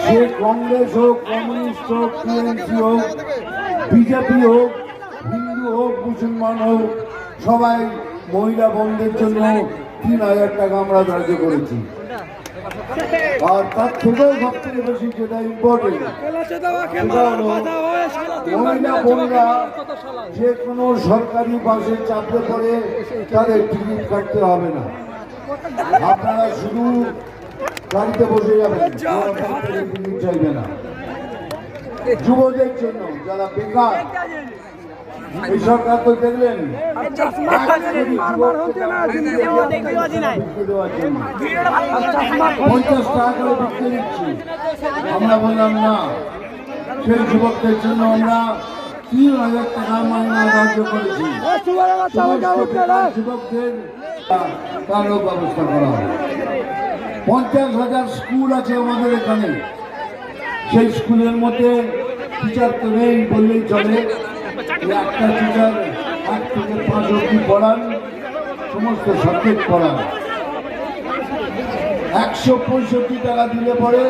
সে কংগ্রেস হোক, কমিউনিস্ট হোক, টিএমসি হোক, বিজেপি হোক, হিন্দু হোক, মুসলমান হোক, সবাই মহিলা বন্ধের জন্য ৩,০০০ টাকা আমরা ধার্য করেছি। আর তার থেকেও সব থেকে বেশি যেটা ইম্পর্টেন্ট, মহিলা বোনরা যে কোনো সরকারি বাসে চাপতে পড়ে তাদের টিকিট কাটতে হবে না। আপনারা শুধু গাড়িতে বসে যাবেন, টিকিট চাইবে না। যুবদের জন্য যারা বেকার, এই সরকার তো দেখলেন 50 টাকা করে বিক্রি দিচ্ছি। আমরা বললাম না, সেই যুবকদের জন্য আমরা ৩,০০০ টাকা মাইনা ধার্য করেছি। যুবকদের তারও ব্যবস্থা করা হবে। 50,000 স্কুল আছে আমাদের এখানে। সেই স্কুলের মধ্যে টিচার তো নেই বললেই চলে। একটা টিচার 8 থেকে 5 অবধি পড়ান, সমস্ত সাবজেক্ট পড়ান। 165 টাকা দিলে পরে